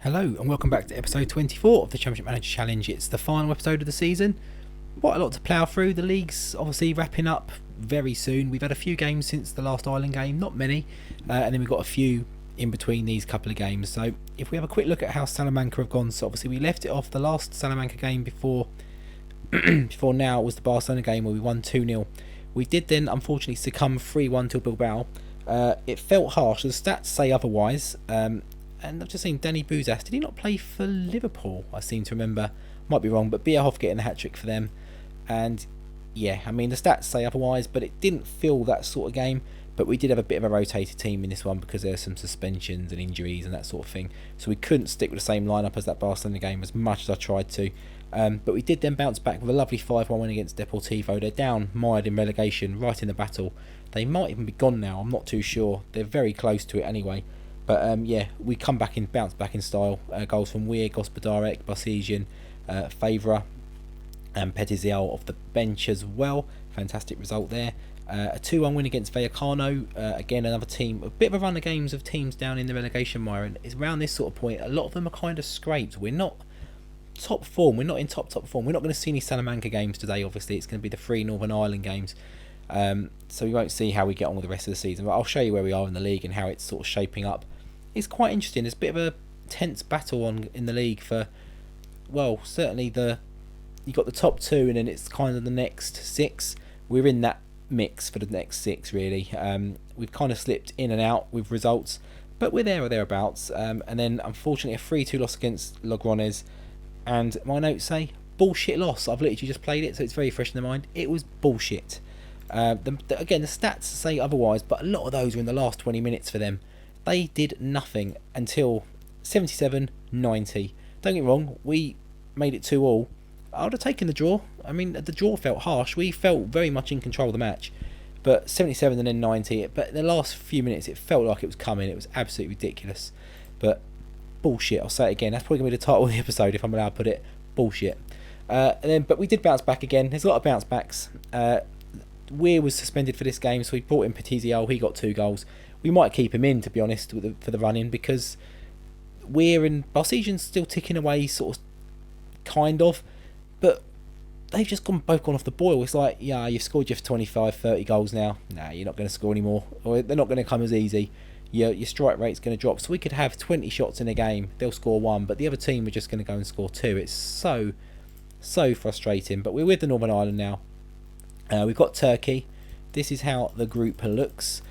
Hello and welcome back to episode 24 of the Championship Manager Challenge. It's the final episode of the season. Quite a lot to plough through. The league's obviously wrapping up very soon. We've had a few games since the last Island game, not many, and then we've got a few in between these couple of games. So if we have a quick look at how Salamanca have gone, so obviously we left it off the last Salamanca game before now was the Barcelona game where we won 2-0. We did then unfortunately succumb 3-1 to Bilbao. It felt harsh, the stats say otherwise. And I've just seen Danny Bouzas. Did he not play for Liverpool? I seem to remember. Might be wrong, but Bierhoff getting the hat-trick for them. And yeah, I mean, the stats say otherwise, but it didn't feel that sort of game. But we did have a bit of a rotated team in this one because there were some suspensions and injuries and that sort of thing. So we couldn't stick with the same lineup as that Barcelona game as much as I tried to. But we did then bounce back with a lovely 5-1 win against Deportivo. They're down mired in relegation, right in the battle. They might even be gone now, I'm not too sure. They're very close to it anyway. But yeah, we come back in, bounce back in style. Goals from Weir, Gospodarek, Barsigian, Favra, and Petizial off the bench as well. Fantastic result there. A 2-1 win against Vallecano. Again, another team, a bit of a run of games of teams down in the relegation mire. And it's around this sort of point, a lot of them are kind of scraped. We're not top form. We're not in top form. We're not going to see any Salamanca games today, obviously. It's going to be the 3 Northern Ireland games. So we won't see how we get on with the rest of the season. But I'll show you where we are in the league and how it's sort of shaping up. It's quite interesting. There's a bit of a tense battle on in the league for, well, certainly you've got the top 2 and then it's kind of the next 6. We're in that mix for the next 6 really. We've kind of slipped in and out with results, but we're there or thereabouts. And then unfortunately a 3-2 loss against Logrones, and my notes say bullshit loss. I've literally just played it, so it's very fresh in the mind. It was bullshit. Again, the stats say otherwise, but a lot of those were in the last 20 minutes for them. They did nothing until 77-90. Don't get me wrong, we made it 2-2. I would have taken the draw. I mean, the draw felt harsh. We felt very much in control of the match. But 77 and then 90. But in the last few minutes, it felt like it was coming. It was absolutely ridiculous. But bullshit. I'll say it again. That's probably going to be the title of the episode if I'm allowed to put it. Bullshit. But we did bounce back again. There's a lot of bounce backs. Weir was suspended for this game, so we brought in Petizial. He got 2 goals. We might keep him in, to be honest, for the run-in, because Weir and Barsigian's still ticking away, sort of, kind of, but they've just both gone off the boil. It's like, yeah, you've scored your 25, 30 goals now. Nah, you're not going to score anymore, or they're not going to come as easy. Your strike rate's going to drop. So we could have 20 shots in a game, they'll score 1, but the other team are just going to go and score 2. It's so frustrating. But we're with the Northern Ireland now. We've got Turkey. This is how the group looks.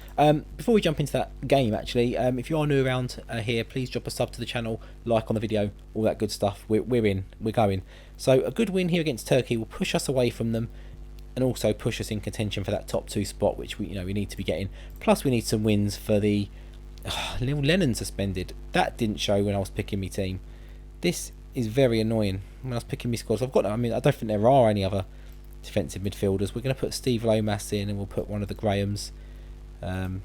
Before we jump into that game, actually, if you are new around here, please drop a sub to the channel, like on the video, all that good stuff. We're going. So a good win here against Turkey will push us away from them, and also push us in contention for that top 2 spot, which we need to be getting. Plus, we need some wins for the little Lennon suspended. That didn't show when I was picking my team. This is very annoying when I was picking my squads. I don't think there are any other defensive midfielders. We're going to put Steve Lomas in, and we'll put one of the Grahams on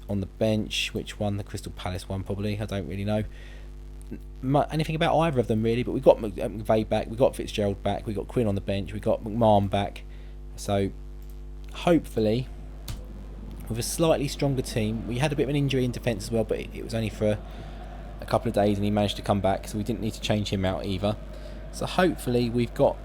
the bench. Which one? The Crystal Palace one, probably. I don't really know anything about either of them really, but we've got McVeigh back, we've got Fitzgerald back, we've got Quinn on the bench, we've got McMahon back. So hopefully with a slightly stronger team. We had a bit of an injury in defence as well, but it was only for a couple of days and he managed to come back, so we didn't need to change him out either. So hopefully we've got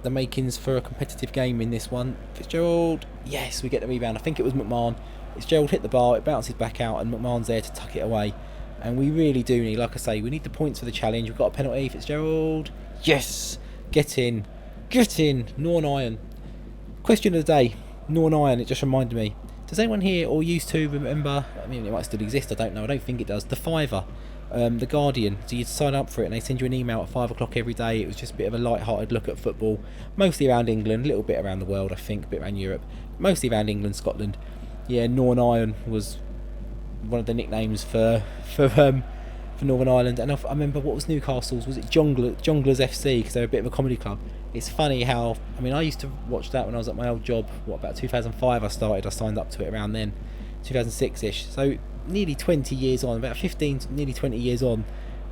the makings for a competitive game in this one. Fitzgerald, yes, we get the rebound. I think it was McMahon. Fitzgerald hit the bar, it bounces back out, and McMahon's there to tuck it away. And we really do need, like I say, we need the points for the challenge. We've got a penalty. Fitzgerald, yes, get in, Northern Iron. Question of the day, Northern Iron. It just reminded me. Does anyone here or used to remember? I mean, it might still exist. I don't know. I don't think it does. The Fiver, the Guardian. So you'd sign up for it, and they send you an email at 5 o'clock every day. It was just a bit of a light-hearted look at football, mostly around England, a little bit around the world, I think, a bit around Europe, mostly around England, Scotland. Yeah, Northern Iron was one of the nicknames for Northern Ireland. And I remember, what was Newcastle's? Was it Jonglers FC? Because they're a bit of a comedy club. It's funny how, I mean, I used to watch that when I was at my old job. About 2005 I signed up to it around then, 2006ish. So nearly 20 years on, about 15, nearly 20 years on,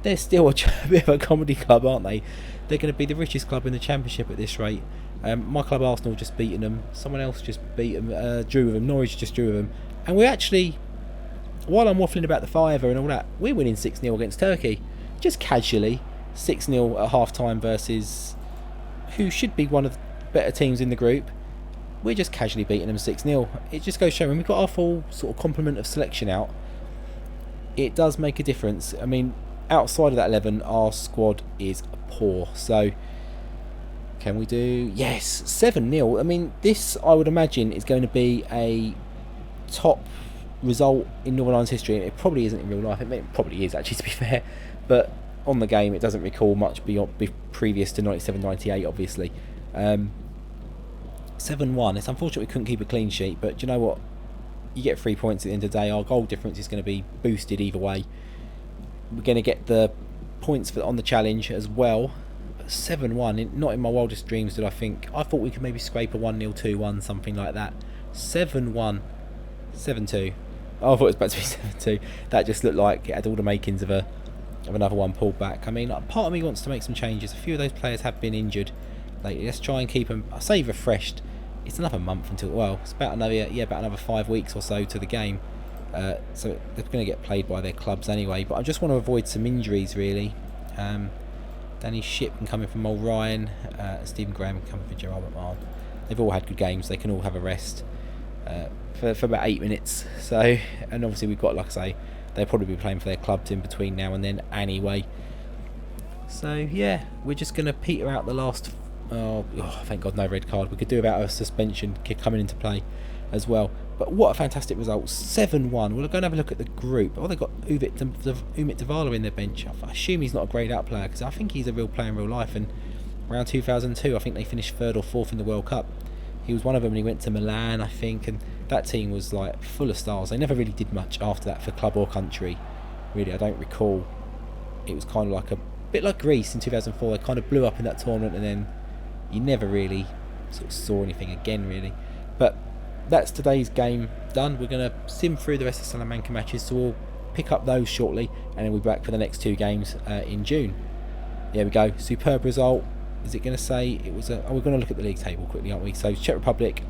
they're still a bit of a comedy club, aren't they? They're going to be the richest club in the Championship at this rate. My club Arsenal just beaten them. Someone else just beat them, drew with them. Norwich just drew with them. And we're actually, while I'm waffling about the Fiver and all that, we're winning 6-0 against Turkey. just casually 6-0 at half time versus who should be one of the better teams in the group. We're just casually beating them 6-0. It just goes to show when we've got our full sort of complement of selection out, it does make a difference. I mean, outside of that 11, our squad is poor. So, can we do... Yes, 7-0. I mean, this, I would imagine, is going to be a top result in Northern Ireland's history. It probably isn't in real life. It probably is, actually, to be fair. But on the game, it doesn't recall much previous to 97-98, obviously. 7-1. It's unfortunate we couldn't keep a clean sheet, but do you know what? You get 3 points at the end of the day. Our goal difference is going to be boosted either way. We're going to get the points on the challenge as well. But 7-1, not in my wildest dreams did I think. I thought we could maybe scrape a 1-0, 2-1, something like that. 7-1, 7-2. Oh, I thought it was about to be 7-2. That just looked like it had all the makings of another one pulled back. I mean, part of me wants to make some changes. A few of those players have been injured lately. Let's try and keep them, I say, refreshed. It's another month until, well, it's about another 5 weeks or so to the game. So they're going to get played by their clubs anyway. But I just want to avoid some injuries, really. Danny Shipman coming from Ryan, Stephen Graham coming from Gerard McMahon. They've all had good games. They can all have a rest for about 8 minutes. So, and obviously we've got, like I say, they'll probably be playing for their clubs in between now and then anyway. So yeah, we're just going to peter out the last... Oh, thank God, no red card. We could do about a suspension coming into play as well. But what a fantastic result. 7-1. We'll go and have a look at the group. Oh, they've got Umit Davala in their bench. I assume he's not a greyed out player, because I think he's a real player in real life. And around 2002, I think they finished 3rd or 4th in the World Cup. He was one of them, and he went to Milan, I think. And that team was like full of stars. They never really did much after that for club or country. Really, I don't recall. It was kind of like a bit like Greece in 2004. They kind of blew up in that tournament, and then you never really sort of saw anything again, really. But that's today's game done. We're going to sim through the rest of the Salamanca matches, so we'll pick up those shortly, and then we'll be back for the next 2 games in June. There we go. Superb result. Is it going to say it was a... Oh, we're going to look at the league table quickly, aren't we? So Czech Republic,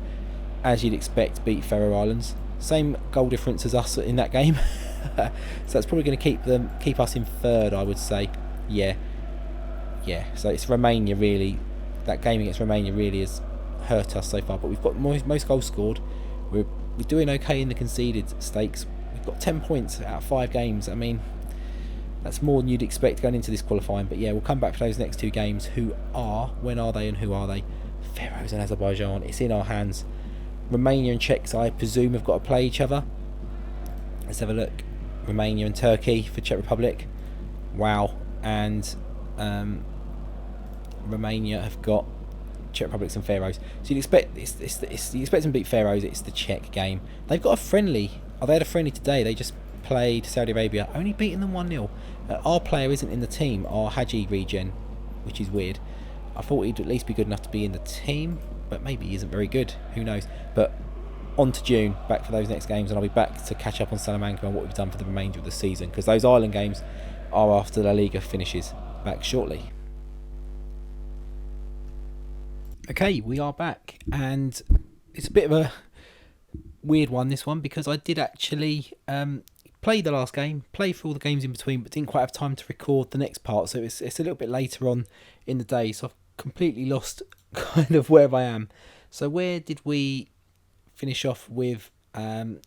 as you'd expect, beat Faroe Islands. Same goal difference as us in that game. So that's probably going to keep us in 3rd, I would say. Yeah. So it's Romania, really. That game against Romania really has hurt us so far, but we've got most goals scored. We're doing okay in the conceded stakes. We've got 10 points out of 5 games. I mean, that's more than you'd expect going into this qualifying. But yeah, we'll come back for those next 2 games. When are they and who are they? Faroes and Azerbaijan. It's in our hands. Romania and Czechs, I presume, have got to play each other. Let's have a look. Romania and Turkey for Czech Republic. Wow. And Romania have got Czech Republic and Faroes. So you'd expect you expect them to beat Faroes. It's the Czech game. They've got a friendly. They had a friendly today. They just played Saudi Arabia, only beating them 1-0. Our player isn't in the team, our Haji regen, which is weird. I thought he'd at least be good enough to be in the team, but maybe he isn't very good. Who knows? But on to June, back for those next games, and I'll be back to catch up on Salamanca and what we've done for the remainder of the season, because those island games are after La Liga finishes. Back shortly. Okay, we are back, and it's a bit of a weird one, this one, because I did actually play the last game, play for all the games in between, but didn't quite have time to record the next part, so it's a little bit later on in the day, so I've completely lost kind of where I am. So where did we finish off with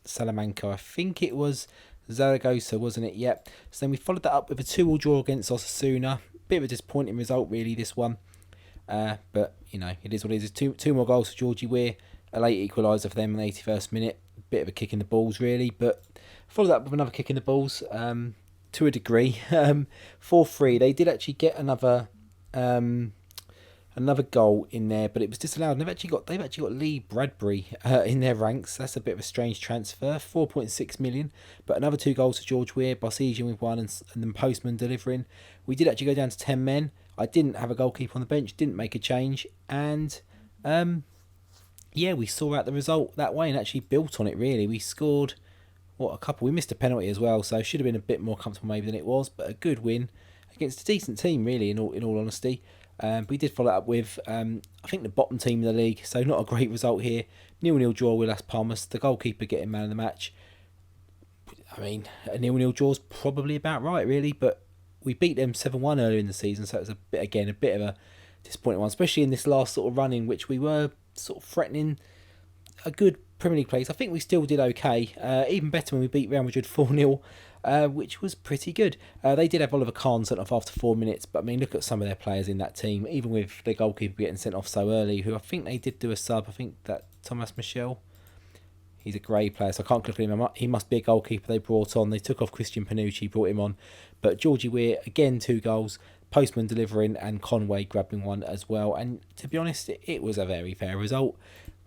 Salamanca? I think it was Zaragoza, wasn't it? Yep. So then we followed that up with a 2-2 draw against Osasuna. Bit of a disappointing result, really, this one. But, you know, it is what it is. Two more goals for Georgie Weir. A late equaliser for them in the 81st minute. Bit of a kick in the balls, really. But followed that up with another kick in the balls to a degree. 4-3. They did actually get another goal in there, but it was disallowed. And they've actually got Lee Bradbury in their ranks. That's a bit of a strange transfer. 4.6 million. But another 2 goals for George Weir. Barsegian with 1 and then Postman delivering. We did actually go down to 10 men. I didn't have a goalkeeper on the bench, didn't make a change, and yeah, we saw out the result that way and actually built on it, really. We scored, a couple. We missed a penalty as well, so should have been a bit more comfortable maybe than it was, but a good win against a decent team, really, in all honesty. We did follow it up with, I think, the bottom team in the league, so not a great result here. 0-0 draw with Las Palmas, the goalkeeper getting man of the match. I mean, a 0-0 draw is probably about right, really, but we beat them 7-1 earlier in the season, so it was a bit of a disappointing one, especially in this last sort of run in which we were sort of threatening a good Premier League place. I think we still did okay, even better when we beat Real Madrid 4-0, which was pretty good. They did have Oliver Kahn sent off after 4 minutes, but I mean, look at some of their players in that team, even with their goalkeeper getting sent off so early, who I think they did do a sub. I think that Thomas Michel, he's a great player, so I can't look at him. He must be a goalkeeper they brought on. They took off Christian Panucci, brought him on. But Georgie Weir, again, 2 goals. Postman delivering and Conway grabbing one as well. And to be honest, it was a very fair result.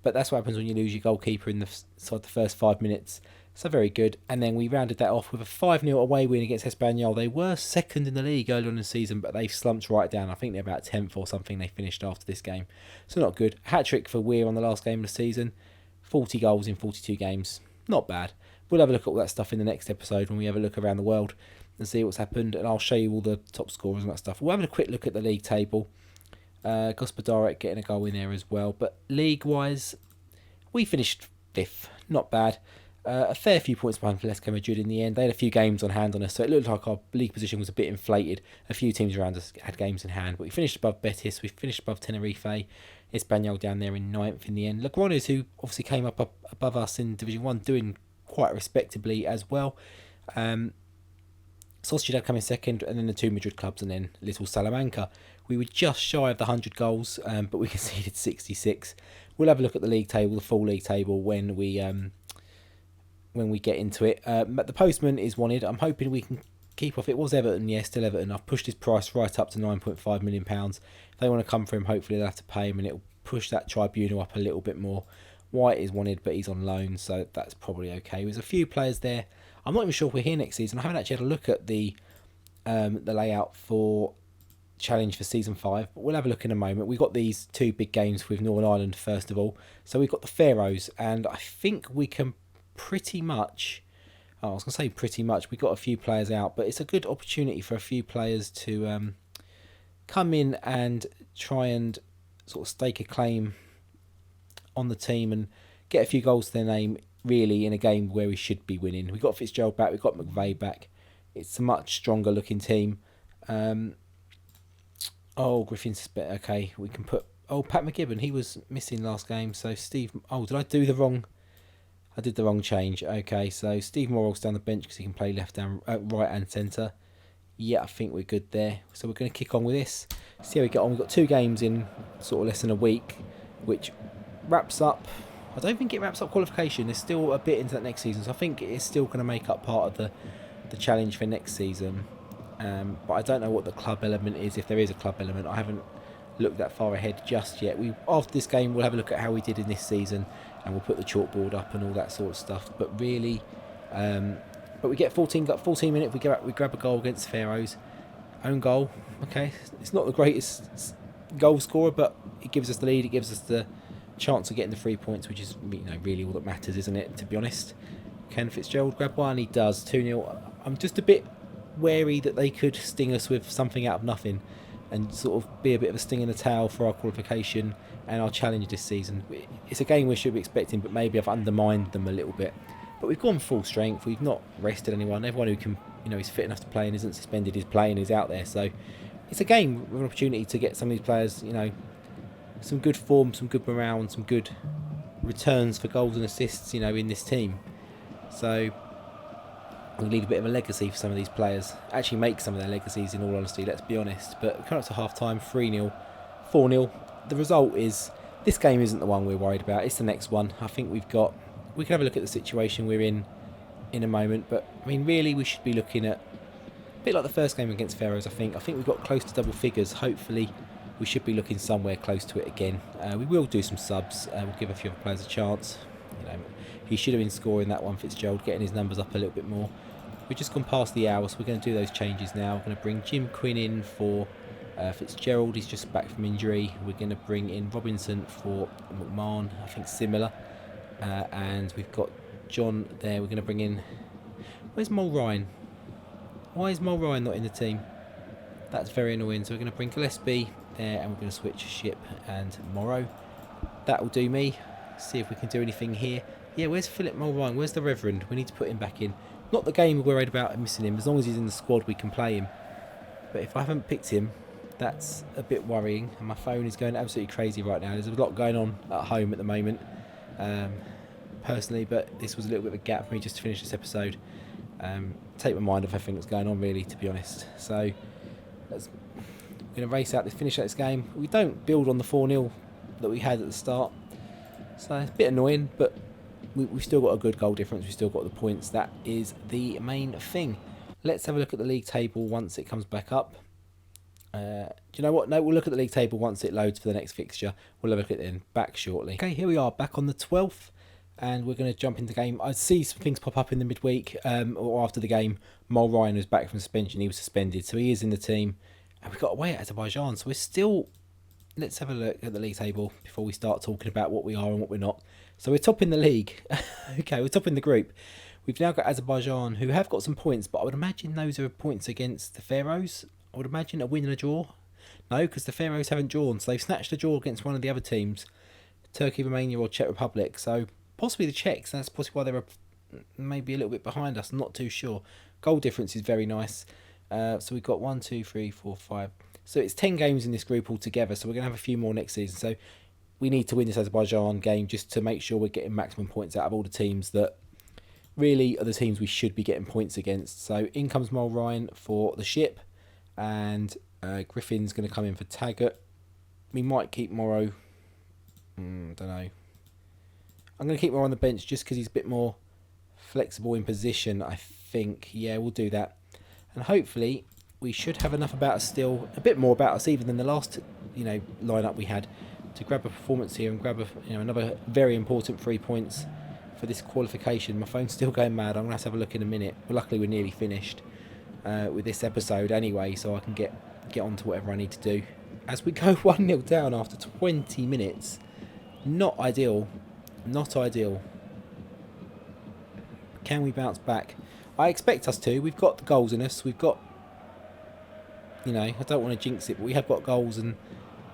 But that's what happens when you lose your goalkeeper in the first 5 minutes. So very good. And then we rounded that off with a 5-0 away win against Espanyol. They were second in the league earlier in the season, but they've slumped right down. I think they're about 10th or something they finished after this game. So not good. Hat-trick for Weir on the last game of the season. 40 goals in 42 games. Not bad. We'll have a look at all that stuff in the next episode when we have a look around the world and see what's happened. And I'll show you all the top scorers and that stuff. We'll have a quick look at the league table. Gospodarek getting a goal in there as well. But league-wise, we finished 5th. Not bad. A fair few points behind Atletico Madrid in the end. They had a few games on hand on us, so it looked like our league position was a bit inflated. A few teams around us had games in hand, but we finished above Betis, we finished above Tenerife, Espanyol down there in 9th in the end. Logroños, who obviously came up above us in Division 1, doing quite respectably as well. Sociedad coming second, and then the 2 Madrid clubs, and then little Salamanca. We were just shy of the 100 goals, but we conceded 66. We'll have a look at the league table, the full league table, when we get into it. But the postman is wanted. I'm hoping we can keep off. It was Everton, yes, still Everton. I've pushed his price right up to £9.5 million. If they want to come for him, hopefully they'll have to pay him, and it'll push that tribunal up a little bit more. White is wanted, but he's on loan, so that's probably okay. There's a few players there. I'm not even sure if we're here next season. I haven't actually had a look at the layout for challenge for season 5, but we'll have a look in a moment. We've got these 2 big games with Northern Ireland first of all. So we've got the Faroes, and I think we can pretty much, I was going to say pretty much, we got a few players out, but it's a good opportunity for a few players to come in and try and sort of stake a claim on the team and get a few goals to their name, really, in a game where we should be winning. We got Fitzgerald back, we got McVeigh back. It's a much stronger looking team. Griffin's okay. We can put Pat McGibbon. He was missing last game, so Steve. Did I do the wrong? I did the wrong change. Okay, so Steve Morrell's down the bench because he can play left and right and centre. Yeah, I think we're good there. So we're going to kick on with this. See how we get on. We've got 2 games in sort of less than a week, which wraps up. I don't think it wraps up qualification. There's still a bit into that next season, so I think it's still going to make up part of the challenge for next season. But I don't know what the club element is, if there is a club element. I haven't looked that far ahead just yet. After this game, we'll have a look at how we did in this season, and we'll put the chalkboard up and all that sort of stuff. But really, but we get 14 minutes. We grab a goal against Faroes, own goal. Okay, it's not the greatest goal scorer, but it gives us the lead. It gives us the chance of getting the 3 points, which is really all that matters, isn't it? To be honest, can Fitzgerald grab one? He does. 2-0. I'm just a bit wary that they could sting us with something out of nothing and sort of be a bit of a sting in the tail for our qualification and our challenge this season. It's a game we should be expecting, but maybe I've undermined them a little bit. But we've gone full strength. We've not rested anyone. Everyone who can, is fit enough to play and isn't suspended is playing, is out there. So it's a game with an opportunity to get some of these players, some good form, some good morale, and some good returns for goals and assists, in this team. So we'll leave a bit of a legacy for some of these players. Actually make some of their legacies, in all honesty, let's be honest. But coming up to half-time, 3-0, 4-0. The result is, this game isn't the one we're worried about. It's the next one. I think we can have a look at the situation we're in a moment. But, really, we should be looking at, a bit like the first game against Faroes, I think. I think we've got close to double figures. Hopefully, we should be looking somewhere close to it again. We will do some subs. We'll give a few other players a chance. He should have been scoring that one, Fitzgerald, getting his numbers up a little bit more. We've just gone past the hour, so we're going to do those changes now. We're going to bring Jim Quinn in for Fitzgerald. He's just back from injury. We're going to bring in Robinson for McMahon, I think similar. And we've got John there. We're going to bring in... Where's Mulrine? Why is Mulrine not in the team? That's very annoying. So we're going to bring Gillespie there, and we're going to switch Ship and Morrow. That will do me. See if we can do anything here. Yeah, where's Philip Mulrine? Where's the Reverend? We need to put him back in. Not the game we're worried about missing him. As long as he's in the squad, we can play him. But if I haven't picked him, that's a bit worrying. And my phone is going absolutely crazy right now. There's a lot going on at home at the moment, personally. But this was a little bit of a gap for me just to finish this episode. Take my mind off everything that's going on, really, to be honest. So we're going to finish out this game. We don't build on the 4-0 that we had at the start. So it's a bit annoying, but we've still got a good goal difference. We've still got the points. That is the main thing. Let's have a look at the league table once it comes back up. Do you know what? No, we'll look at the league table once it loads for the next fixture. We'll have a look at it then back shortly. Okay, here we are back on the 12th. And we're going to jump into the game. I see some things pop up in the midweek or after the game. Mol Ryan was back from suspension. He was suspended. So he is in the team. And we've got away at Azerbaijan. So we're still... Let's have a look at the league table before we start talking about what we are and what we're not. So we're topping the league. Okay, we're topping the group. We've now got Azerbaijan, who have got some points. But I would imagine those are points against the Faroes. I would imagine a win and a draw. No, because the Faroes haven't drawn. So they've snatched a draw against one of the other teams. Turkey, Romania or Czech Republic. So... possibly the Czechs, that's possibly why they're maybe a little bit behind us, I'm not too sure. Goal difference is very nice. So we've got 1, 2, 3, 4, 5. So it's 10 games in this group altogether, so we're going to have a few more next season. So we need to win this Azerbaijan game just to make sure we're getting maximum points out of all the teams that really are the teams we should be getting points against. So in comes Mol Ryan for the ship, and Griffin's going to come in for Taggart. We might keep Morrow. Don't know. I'm going to keep Morrow on the bench just because he's a bit more flexible in position, I think. Yeah, we'll do that. And hopefully we should have enough about us still, a bit more about us even than the last, lineup we had, to grab a performance here and grab another very important 3 points for this qualification. My phone's still going mad. I'm going to have a look in a minute. But luckily we're nearly finished with this episode anyway, so I can get on to whatever I need to do. As we go 1-0 down after 20 minutes. Not ideal. Not ideal. Can we bounce back? I expect us to. We've got the goals in us. We've got, I don't want to jinx it, but we have got goals and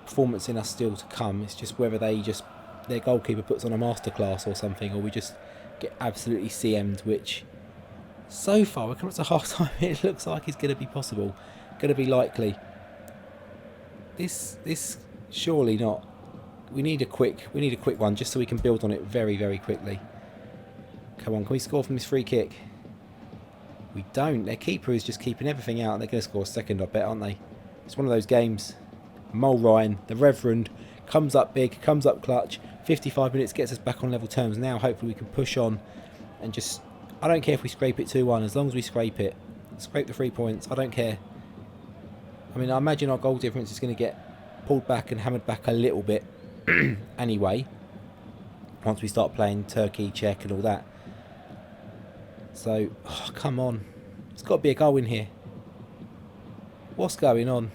performance in us still to come. It's just whether their goalkeeper puts on a masterclass or something, or we just get absolutely CM'd, which so far, we're coming up to half time, it looks like it's going to be possible. Going to be likely. This surely not. We need a quick one just so we can build on it very, very quickly. Come on, can we score from this free kick? We don't. Their keeper is just keeping everything out, and they're going to score a second, I bet, aren't they? It's one of those games. Mol Ryan, the Reverend, comes up big, comes up clutch. 55 minutes gets us back on level terms. Now, hopefully, we can push on and just... I don't care if we scrape it 2-1, as long as we scrape it. Scrape the 3 points. I don't care. I mean, I imagine our goal difference is going to get pulled back and hammered back a little bit. Anyway, once we start playing Turkey, Czech and all that. So, come on. There's got to be a goal in here. What's going on?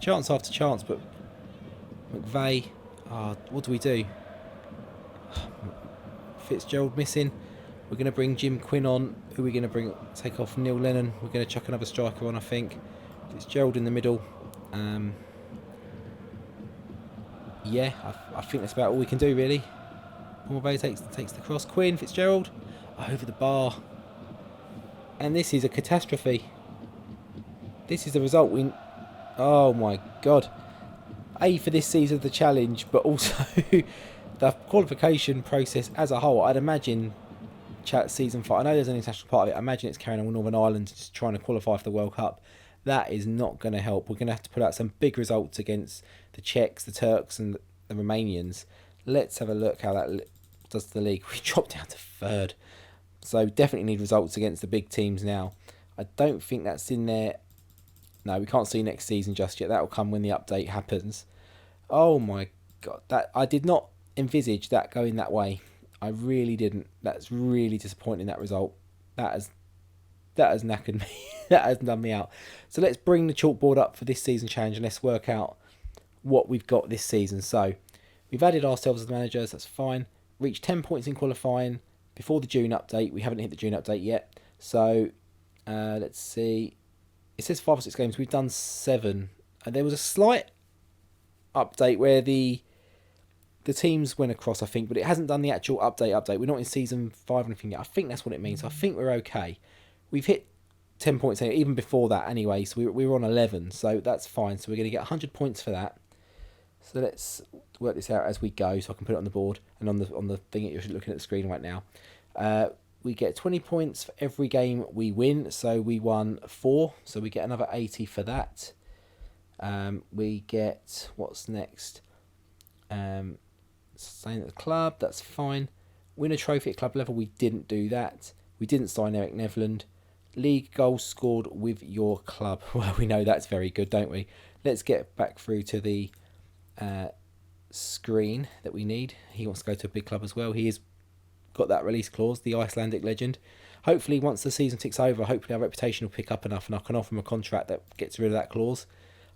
Chance after chance, but McVeigh. What do we do? Fitzgerald missing. We're going to bring Jim Quinn on. Who are we going to bring? Take off Neil Lennon. We're going to chuck another striker on, I think. Fitzgerald in the middle. Yeah, I think that's about all we can do, really. Morvay takes the cross. Quinn, Fitzgerald, over the bar. And this is a catastrophe. This is the result we... Oh, my God. A, for this season of the challenge, but also the qualification process as a whole. I'd imagine season 5. I know there's an international part of it. I imagine it's carrying on with Northern Ireland just trying to qualify for the World Cup. That is not going to help. We're going to have to put out some big results against the Czechs, the Turks and the Romanians. Let's have a look how that does to the league. We dropped down to 3rd. So definitely need results against the big teams now. I don't think that's in there. No, we can't see next season just yet. That will come when the update happens. Oh my God. I did not envisage that going that way. I really didn't. That's really disappointing, that result. That has knackered me. That has done me out. So let's bring the chalkboard up for this season challenge and let's work out what we've got this season. So we've added ourselves as managers. That's fine. Reached 10 points in qualifying before the June update. We haven't hit the June update yet. So let's see. It says 5 or 6 games. We've done 7. And there was a slight update where the teams went across, I think, but it hasn't done the actual update. We're not in season 5 or anything yet. I think that's what it means. I think we're okay. We've hit 10 points even before that anyway, so we were on 11, so that's fine. So we're going to get 100 points for that. So let's work this out as we go, so I can put it on the board and on the thing that you're looking at the screen right now. We get 20 points for every game we win, so we won 4, so we get another 80 for that. We get, what's next? Staying at the club, that's fine. Win a trophy at club level, we didn't do that. We didn't sign Eric Nevland. League goals scored with your club. Well, we know that's very good, don't we? Let's get back through to the screen that we need. He wants to go to a big club as well. He has got that release clause, the Icelandic legend. Hopefully, once the season ticks over, hopefully our reputation will pick up enough and I can offer him a contract that gets rid of that clause.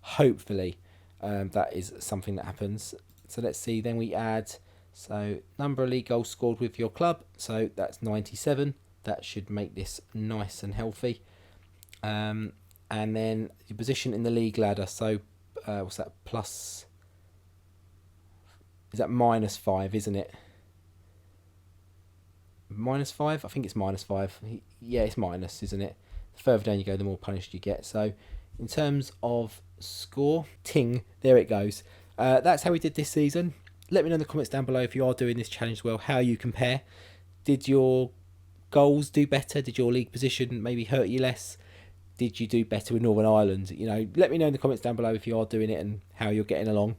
Hopefully, that is something that happens. So let's see, then we add, so number of league goals scored with your club, so that's 97. That should make this nice and healthy. And then your position in the league ladder, so what's that, plus, is that -5, isn't it? -5? I think it's -5. Yeah, it's minus, isn't it? The further down you go, the more punished you get. So in terms of score, ting, there it goes. That's how we did this season. Let me know in the comments down below if you are doing this challenge well, how you compare. Did your goals do better? Did your league position maybe hurt you less? Did you do better with Northern Ireland? You know, let me know in the comments down below if you are doing it and how you're getting along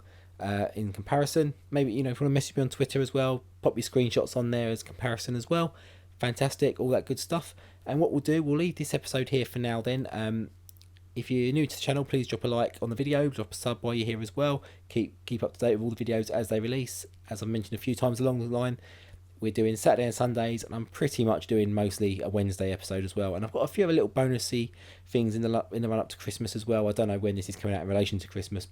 in comparison. Maybe, you know, if you want to message me on Twitter as well, pop your screenshots on there as comparison as well. Fantastic, all that good stuff. And what we'll do, we'll leave this episode here for now then. If you're new to the channel, please drop a like on the video, drop a sub while you're here as well. Keep up to date with all the videos as they release. As I've mentioned a few times along the line, we're doing Saturday and Sundays, and I'm pretty much doing mostly a Wednesday episode as well. And I've got a few other little bonusy things in the run up to Christmas as well. I don't know when this is coming out in relation to Christmas.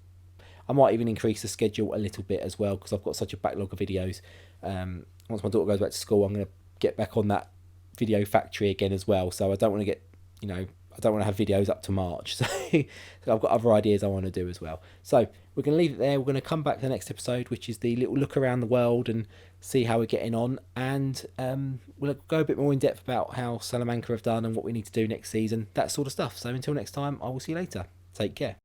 I might even increase the schedule a little bit as well because I've got such a backlog of videos. Once my daughter goes back to school, I'm going to get back on that video factory again as well. So I don't want to get, you know, I don't want to have videos up to March. So I've got other ideas I want to do as well. So we're going to leave it there. We're going to come back to the next episode, which is the little look around the world and see how we're getting on. And we'll go a bit more in depth about how Salamanca have done and what we need to do next season, that sort of stuff. So until next time, I will see you later. Take care.